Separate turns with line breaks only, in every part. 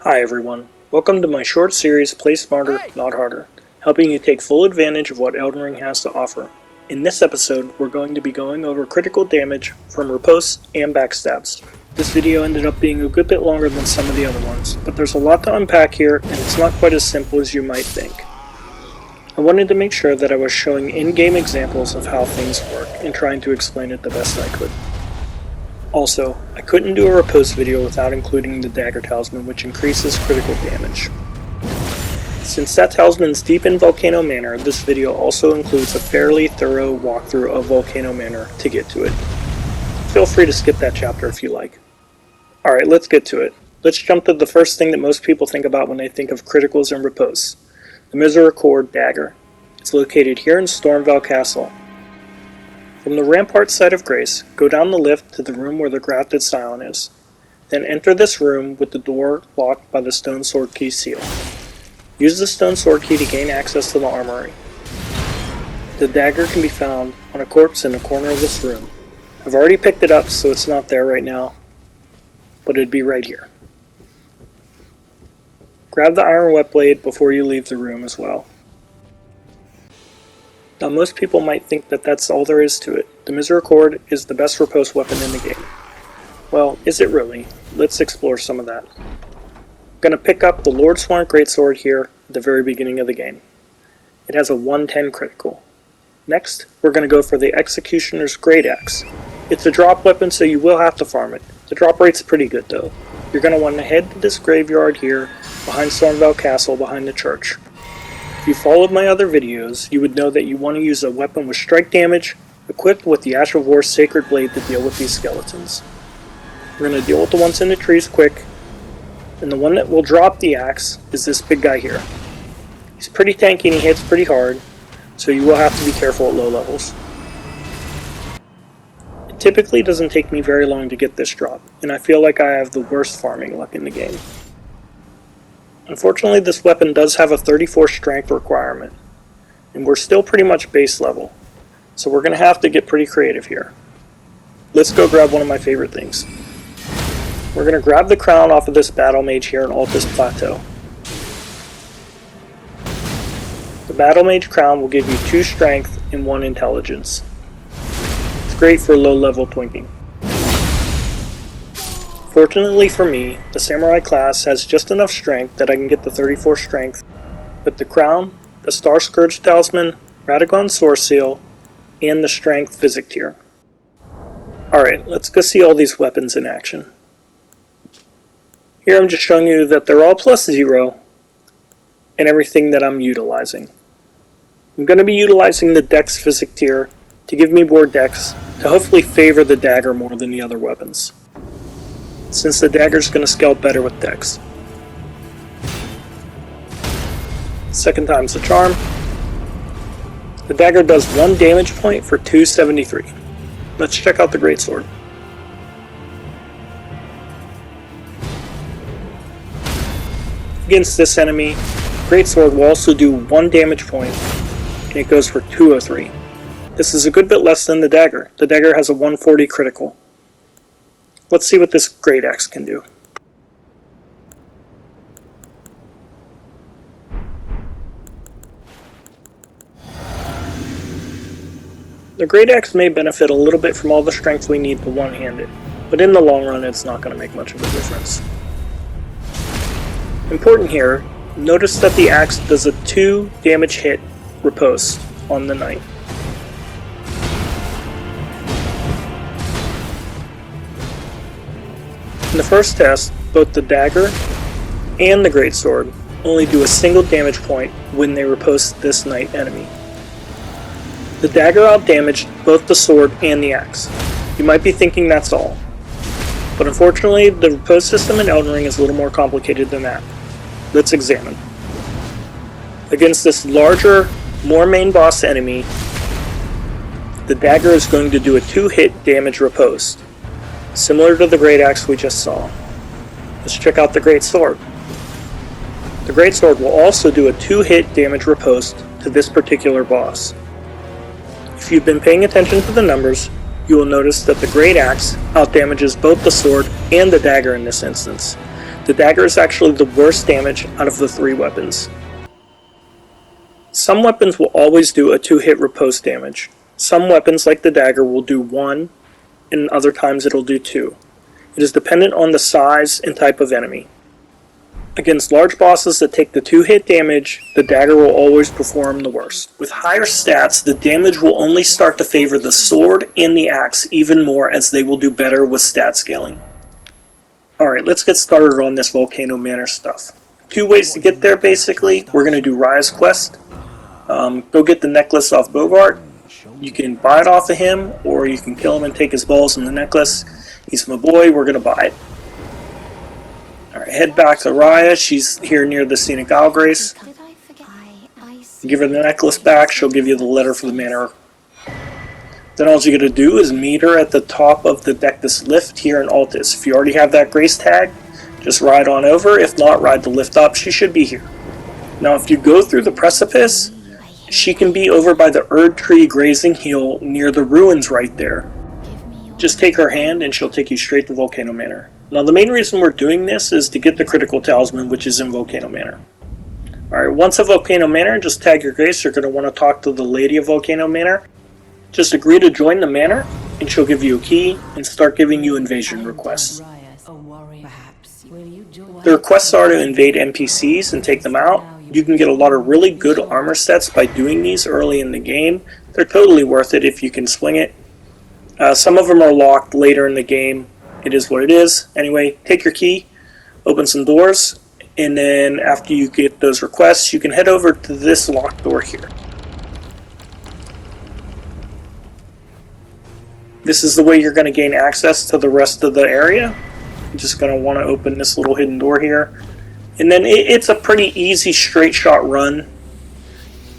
Hi everyone, welcome to my short series Play Smarter, Not Harder, helping you take full advantage of what Elden Ring has to offer. In this episode, we're going to be going over critical damage from ripostes and backstabs. This video ended up being a good bit longer than some of the other ones, but there's a lot to unpack here and it's not quite as simple as you might think. I wanted to make sure that I was showing in-game examples of how things work and trying to explain it the best I could. Also, I couldn't do a riposte video without including the Dagger talisman, which increases critical damage. Since that talisman's deep in Volcano Manor, this video also includes a fairly thorough walkthrough of Volcano Manor to get to it. Feel free to skip that chapter if you like. Alright, let's get to it. Let's jump to the first thing that most people think about when they think of criticals and ripostes. The Misericord Dagger. It's located here in Stormveil Castle. From the Rampart side of Grace, go down the lift to the room where the Grafted Scion is. Then enter this room with the door locked by the Stone Sword Key seal. Use the Stone Sword Key to gain access to the armory. The dagger can be found on a corpse in the corner of this room. I've already picked it up, so it's not there right now, but it'd be right here. Grab the iron wet blade before you leave the room as well. Now most people might think that that's all there is to it. The Misericord is the best riposte weapon in the game. Well, is it really? Let's explore some of that. I'm going to pick up the Lordsworn Greatsword here at the very beginning of the game. It has a 110 critical. Next, we're going to go for the Executioner's Great Axe. It's a drop weapon, so you will have to farm it. The drop rate's pretty good though. You're going to want to head to this graveyard here, behind Stormveil Castle, behind the church. If you followed my other videos, you would know that you want to use a weapon with strike damage, equipped with the Ash of War's Sacred Blade to deal with these skeletons. We're going to deal with the ones in the trees quick, and the one that will drop the axe is this big guy here. He's pretty tanky and he hits pretty hard, so you will have to be careful at low levels. It typically doesn't take me very long to get this drop, and I feel like I have the worst farming luck in the game. Unfortunately, this weapon does have a 34 strength requirement, and we're still pretty much base level, so we're going to have to get pretty creative here. Let's go grab one of my favorite things. We're going to grab the crown off of this battle mage here in Altus Plateau. The battle mage crown will give you 2 strength and 1 intelligence. It's great for low level twinking. Fortunately for me, the samurai class has just enough strength that I can get the 34 strength with the crown, the Star Scourge talisman, Radagon Sword Seal, and the strength physic tier. Alright, let's go see all these weapons in action. Here I'm just showing you that they're all +0 and everything that I'm utilizing. I'm going to be utilizing the Dex physic tier to give me more Dex to hopefully favor the dagger more than the other weapons, since the dagger's going to scale better with Dex. Second time's the charm. The dagger does 1 damage point for 273. Let's check out the Greatsword. Against this enemy, Greatsword will also do 1 damage point, and it goes for 203. This is a good bit less than the dagger. The dagger has a 140 critical. Let's see what this Great Axe can do. The Great Axe may benefit a little bit from all the strength we need to one-hand it, but in the long run it's not going to make much of a difference. Important here, notice that the axe does a 2 damage hit riposte on the knight. In the first test, both the dagger and the greatsword only do a single damage point when they riposte this knight enemy. The dagger outdamaged both the sword and the axe. You might be thinking that's all, but unfortunately the riposte system in Elden Ring is a little more complicated than that. Let's examine. Against this larger, more main boss enemy, the dagger is going to do a 2-hit damage riposte, similar to the Great Axe we just saw. Let's check out the Great Sword. The Great Sword will also do a 2-hit damage riposte to this particular boss. If you've been paying attention to the numbers, you will notice that the Great Axe outdamages both the sword and the dagger in this instance. The dagger is actually the worst damage out of the 3 weapons. Some weapons will always do a 2-hit riposte damage. Some weapons, like the dagger, will do 1, and other times it'll do 2. It is dependent on the size and type of enemy. Against large bosses that take the 2-hit damage, the dagger will always perform the worst. With higher stats, the damage will only start to favor the sword and the axe even more, as they will do better with stat scaling. Alright, let's get started on this Volcano Manor stuff. 2 ways to get there, basically. We're going to do Raya's quest. Go get the necklace off Bogart. You can buy it off of him, or you can kill him and take his balls and the necklace. He's my boy, we're going to buy it. Alright, head back to Raya. She's here near the Scenic Isle Grace. Give her the necklace back, she'll give you the letter for the manor. Then all you gotta do is meet her at the top of the Dectus lift here in Altus. If you already have that Grace tag, just ride on over. If not, ride the lift up. She should be here. Now, if you go through the precipice, she can be over by the Erd Tree Grazing Hill near the ruins right there. Just take her hand and she'll take you straight to Volcano Manor. Now, the main reason we're doing this is to get the critical talisman, which is in Volcano Manor. Alright, once at Volcano Manor, just tag your Grace. You're going to want to talk to the Lady of Volcano Manor. Just agree to join the manor, and she'll give you a key and start giving you invasion requests. The requests are to invade NPCs and take them out. You can get a lot of really good armor sets by doing these early in the game. They're totally worth it if you can swing it. Some of them are locked later in the game. It is what it is. Anyway, take your key, open some doors, and then after you get those requests, you can head over to this locked door here. This is the way you're going to gain access to the rest of the area. You're just going to want to open this little hidden door here. And then it's a pretty easy straight shot run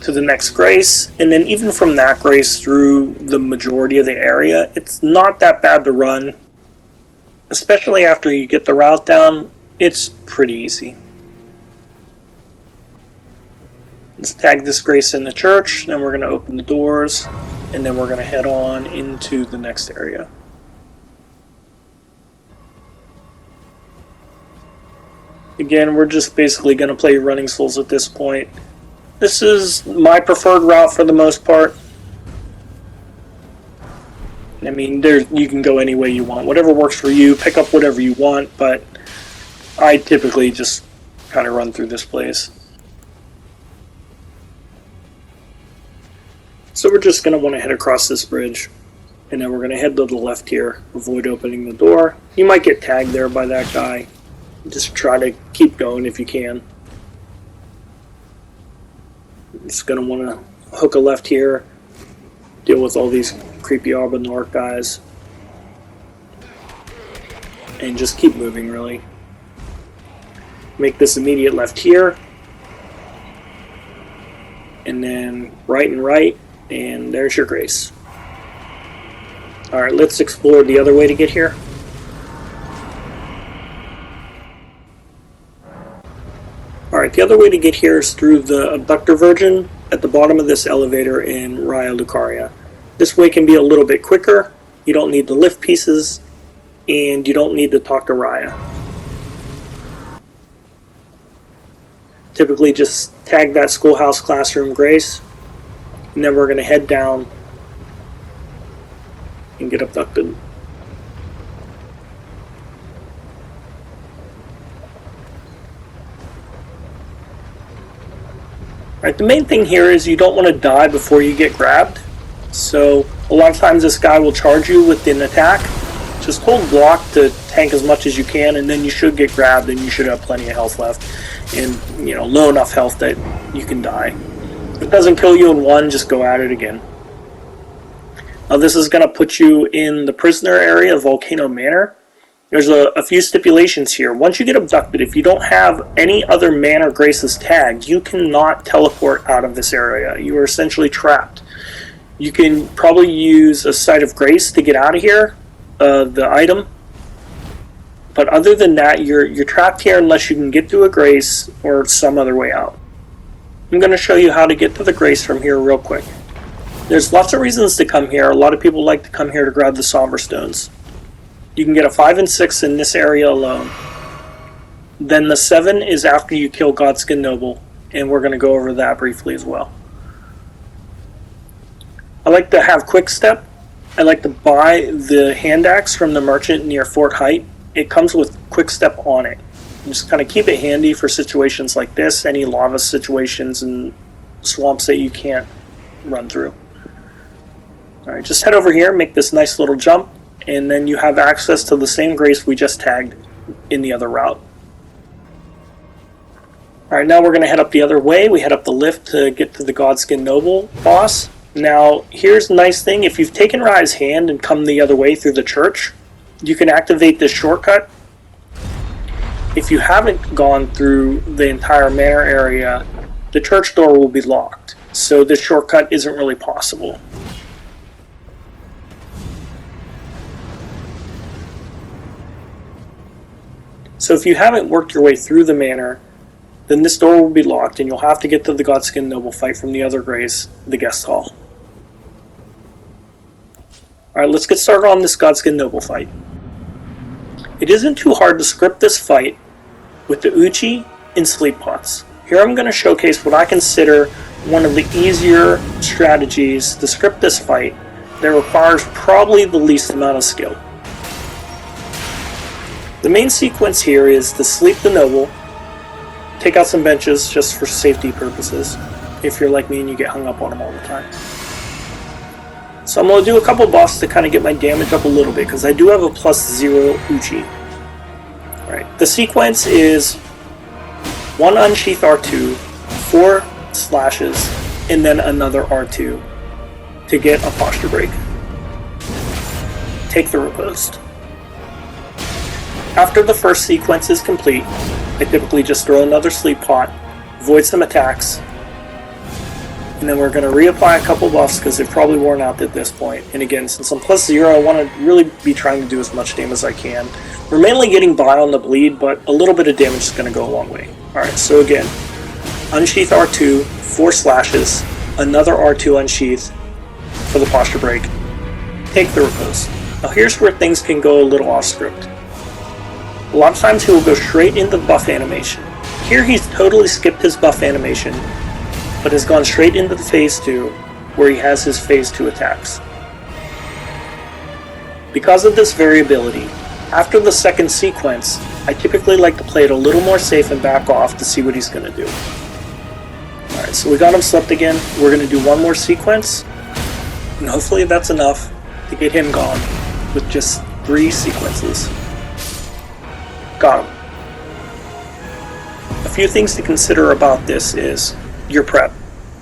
to the next Grace. And then even from that Grace through the majority of the area, it's not that bad to run. Especially after you get the route down, it's pretty easy. Let's tag this Grace in the church, then we're going to open the doors, and then we're going to head on into the next area. Again, we're just basically going to play Running Souls at this point. This is my preferred route for the most part. I mean, you can go any way you want. Whatever works for you, pick up whatever you want, but I typically just kind of run through this place. So we're just going to want to head across this bridge, and then we're going to head to the left here, avoid opening the door. You might get tagged there by that guy. Just try to keep going if you can. Just going to want to hook a left here, deal with all these creepy Arbanor guys, and just keep moving really. Make this immediate left here, and then right and right, and there's your Grace. Alright, let's explore the other way to get here. Alright, the other way to get here is through the abductor virgin at the bottom of this elevator in Raya Lucaria. This way can be a little bit quicker. You don't need the lift pieces, and you don't need to talk to Raya. Typically just tag that schoolhouse classroom Grace, and then we're going to head down and get abducted. Alright, the main thing here is you don't want to die before you get grabbed. So a lot of times this guy will charge you with an attack. Just hold block to tank as much as you can, and then you should get grabbed and you should have plenty of health left. And, you know, low enough health that you can die. If it doesn't kill you in one, just go at it again. Now this is going to put you in the prisoner area of Volcano Manor. There's a few stipulations here. Once you get abducted, if you don't have any other Manor Graces tagged, you cannot teleport out of this area. You are essentially trapped. You can probably use a Site of Grace to get out of here, the item. But other than that, you're trapped here unless you can get to a Grace or some other way out. I'm going to show you how to get to the Grace from here real quick. There's lots of reasons to come here. A lot of people like to come here to grab the Somber Stones. You can get a 5 and 6 in this area alone. Then the 7 is after you kill Godskin Noble, and we're going to go over that briefly as well. I like to have quick step. I like to buy the hand axe from the merchant near Fort Height. It comes with quick step on it. Just kind of keep it handy for situations like this, any lava situations and swamps that you can't run through. Alright, just head over here, make this nice little jump, and then you have access to the same grace we just tagged in the other route. Alright, now we're going to head up the other way. We head up the lift to get to the Godskin Noble boss. Now, here's the nice thing. If you've taken Rai's hand and come the other way through the church, you can activate this shortcut. If you haven't gone through the entire manor area, the church door will be locked, so this shortcut isn't really possible. So if you haven't worked your way through the manor, then this door will be locked and you'll have to get to the Godskin Noble fight from the other grace, the guest hall. Alright, let's get started on this Godskin Noble fight. It isn't too hard to script this fight with the Uchi and sleep pots. Here I'm going to showcase what I consider one of the easier strategies to script this fight that requires probably the least amount of skill. The main sequence here is to sleep the noble, take out some benches just for safety purposes, if you're like me and you get hung up on them all the time. So I'm going to do a couple buffs to kind of get my damage up a little bit, because I do have a +0 Uchi. Alright, the sequence is 1 unsheath R2, 4 slashes, and then another R2 to get a posture break. Take the riposte. After the first sequence is complete, I typically just throw another sleep pot, avoid some attacks, and then we're going to reapply a couple buffs because they've probably worn out at this point. And again, since I'm +0, I want to really be trying to do as much damage as I can. We're mainly getting by on the bleed, but a little bit of damage is going to go a long way. Alright, so again, unsheath R2, 4 slashes, another R2 unsheath for the posture break, take the riposte. Now here's where things can go a little off script. A lot of times he will go straight into the buff animation. Here he's totally skipped his buff animation, but has gone straight into the phase 2, where he has his phase 2 attacks. Because of this variability, after the second sequence, I typically like to play it a little more safe and back off to see what he's going to do. Alright, so we got him slept again. We're going to do one more sequence, and hopefully that's enough to get him gone with just 3 sequences. Got him. A few things to consider about this is your prep.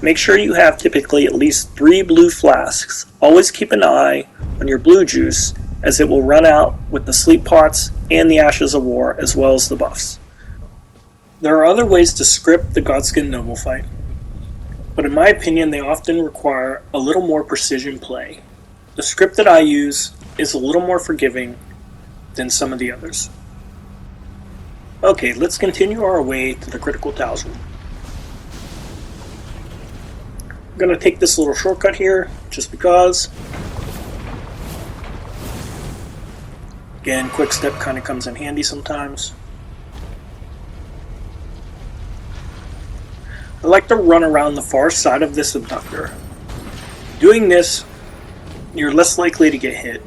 Make sure you have typically at least 3 blue flasks. Always keep an eye on your blue juice, as it will run out with the sleep pots and the Ashes of War, as well as the buffs. There are other ways to script the Godskin Noble fight, but in my opinion they often require a little more precision play. The script that I use is a little more forgiving than some of the others. Okay, let's continue our way to the critical talisman. I'm going to take this little shortcut here, just because. Again, quick step kind of comes in handy sometimes. I like to run around the far side of this abductor. Doing this, you're less likely to get hit.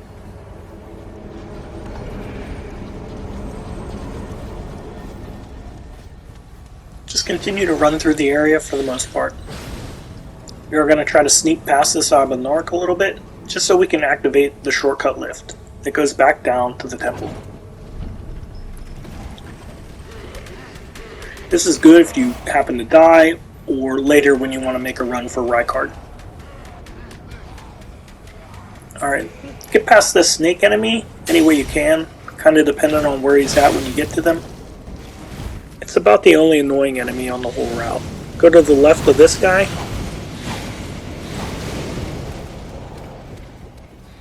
Just continue to run through the area for the most part. We're going to try to sneak past this Abenarch a little bit, just so we can activate the shortcut lift that goes back down to the temple. This is good if you happen to die, or later when you want to make a run for Rykard. Alright, get past this snake enemy any way you can, kind of dependent on where he's at when you get to them. It's about the only annoying enemy on the whole route. Go to the left of this guy.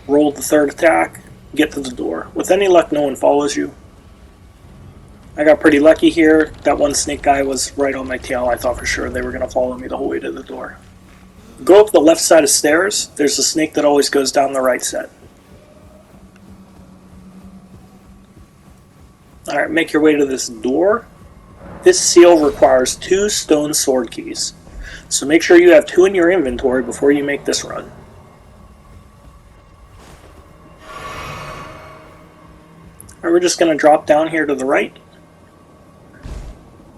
Roll the third attack. Get to the door. With any luck, no one follows you. I got pretty lucky here. That one snake guy was right on my tail. I thought for sure they were going to follow me the whole way to the door. Go up the left side of stairs. There's a snake that always goes down the right set. Alright, make your way to this door. This seal requires 2 stone sword keys, so make sure you have 2 in your inventory before you make this run. Alright, we're just going to drop down here to the right,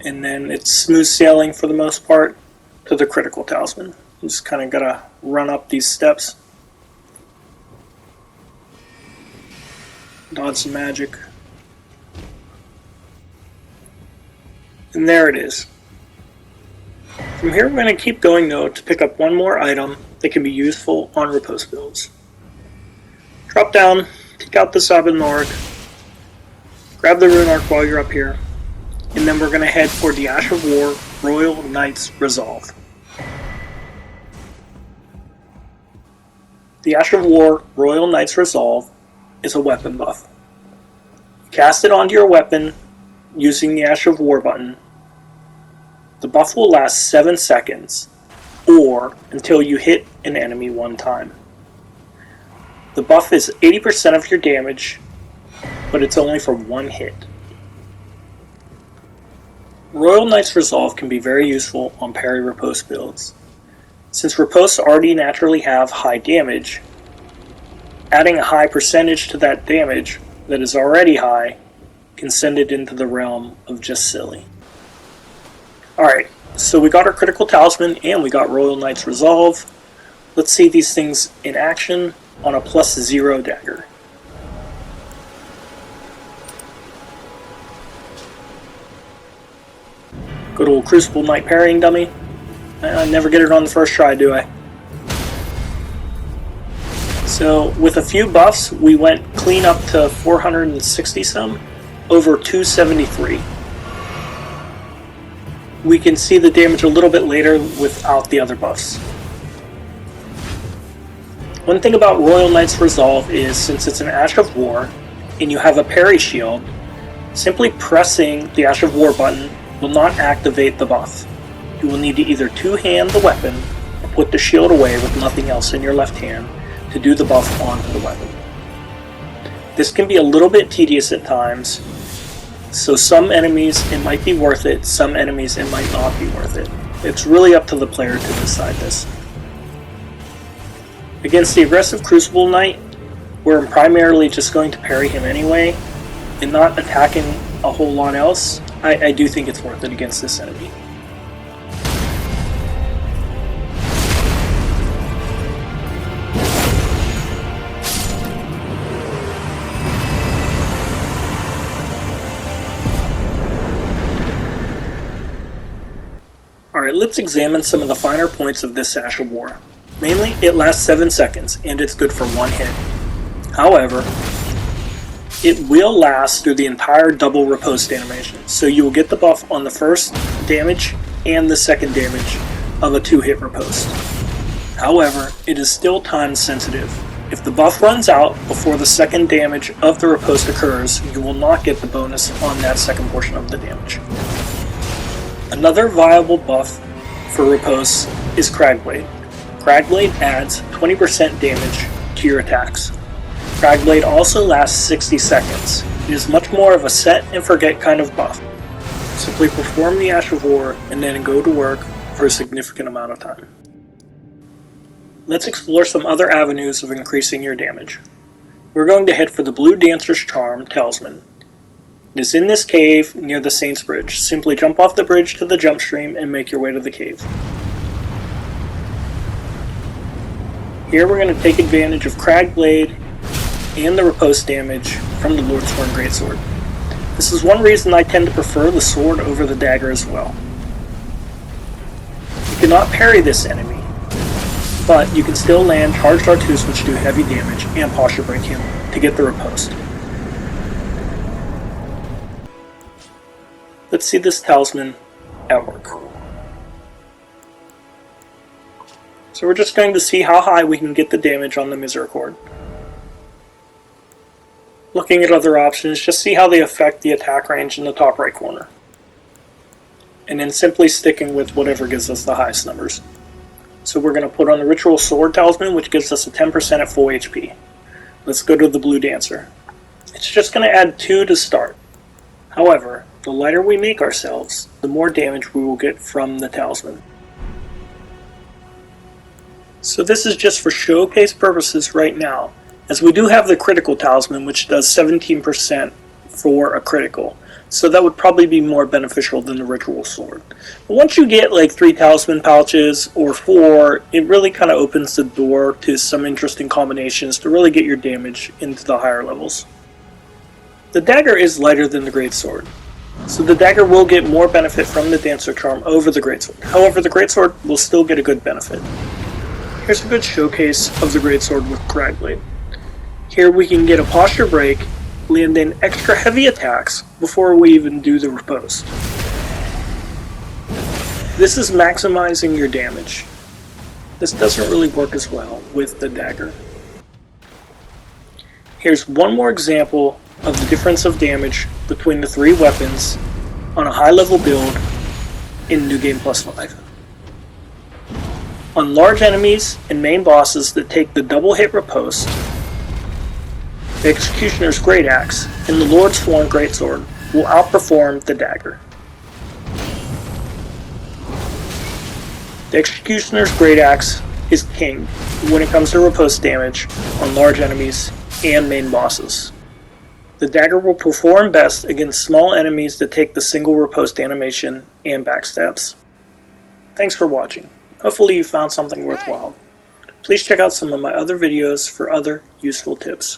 and then it's smooth sailing for the most part to the critical talisman. You just kind of got to run up these steps, dodge some magic, and there it is. From here we're going to keep going though to pick up one more item that can be useful on riposte builds. Drop down, take out the Sabinord, grab the rune arc while you're up here, and then we're going to head for the Ash of War Royal Knight's Resolve. The Ash of War Royal Knight's Resolve is a weapon buff. Cast it onto your weapon using the Ash of War button. The buff will last 7 seconds, or until you hit an enemy 1 time. The buff is 80% of your damage, but it's only for 1 hit. Royal Knight's Resolve can be very useful on parry riposte builds. Since ripostes already naturally have high damage, adding a high percentage to that damage that is already high can send it into the realm of just silly. Alright, so we got our critical talisman and we got Royal Knight's Resolve. Let's see these things in action on a +0 dagger. Good old Crucible Knight parrying dummy. I never get it on the first try, do I? So, with a few buffs, we went clean up to 460 some, over 273. We can see the damage a little bit later without the other buffs. One thing about Royal Knight's Resolve is, since it's an Ash of War, and you have a parry shield, simply pressing the Ash of War button will not activate the buff. You will need to either two-hand the weapon, or put the shield away with nothing else in your left hand to do the buff onto the weapon. This can be a little bit tedious at times, so some enemies it might be worth it, some enemies it might not be worth it. It's really up to the player to decide this. Against the aggressive Crucible Knight, where I'm primarily just going to parry him anyway, and not attacking a whole lot else, I do think it's worth it against this enemy. Alright, let's examine some of the finer points of this Ash of War. Mainly, it lasts 7 seconds, and it's good for 1 hit. However, it will last through the entire double riposte animation, so you will get the buff on the first damage and the second damage of a 2-hit riposte. However, it is still time sensitive. If the buff runs out before the second damage of the riposte occurs, you will not get the bonus on that second portion of the damage. Another viable buff for riposte is Cragblade. Cragblade adds 20% damage to your attacks. Cragblade also lasts 60 seconds. It is much more of a set and forget kind of buff. Simply perform the Ash of War and then go to work for a significant amount of time. Let's explore some other avenues of increasing your damage. We're going to head for the Blue Dancer's Charm Talisman. It is in this cave near the Saint's Bridge. Simply jump off the bridge to the jump stream and make your way to the cave. Here we're going to take advantage of Cragblade and the riposte damage from the Lordsworn Greatsword. This is one reason I tend to prefer the sword over the dagger as well. You cannot parry this enemy, but you can still land charged R2s which do heavy damage and posture break him to get the riposte. Let's see this talisman at work. So we're just going to see how high we can get the damage on the Misericord. Looking at other options, just see how they affect the attack range in the top right corner. And then simply sticking with whatever gives us the highest numbers. So we're going to put on the Ritual Sword Talisman, which gives us a 10% at full HP. Let's go to the Blue Dancer. It's just going to add 2 to start. However, The lighter we make ourselves, the more damage we will get from the talisman. So this is just for showcase purposes right now, as we do have the critical talisman which does 17% for a critical, so that would probably be more beneficial than the ritual sword. But once you get like 3 talisman pouches or 4, it really kind of opens the door to some interesting combinations to really get your damage into the higher levels. The dagger is lighter than the greatsword, so the dagger will get more benefit from the dancer charm over the greatsword. However, the greatsword will still get a good benefit. Here's a good showcase of the greatsword with Cragblade. Here we can get a posture break, land in extra heavy attacks before we even do the riposte. This is maximizing your damage. This doesn't really work as well with the dagger. Here's one more example of the difference of damage between the 3 weapons on a high level build in New Game Plus 5. On large enemies and main bosses that take the double hit riposte, the Executioner's Great Axe and the Lord's Sworn Greatsword will outperform the dagger. The Executioner's Great Axe is king when it comes to riposte damage on large enemies and main bosses. The dagger will perform best against small enemies that take the single riposte animation and backstabs. Thanks for watching. Hopefully you found something worthwhile. Please check out some of my other videos for other useful tips.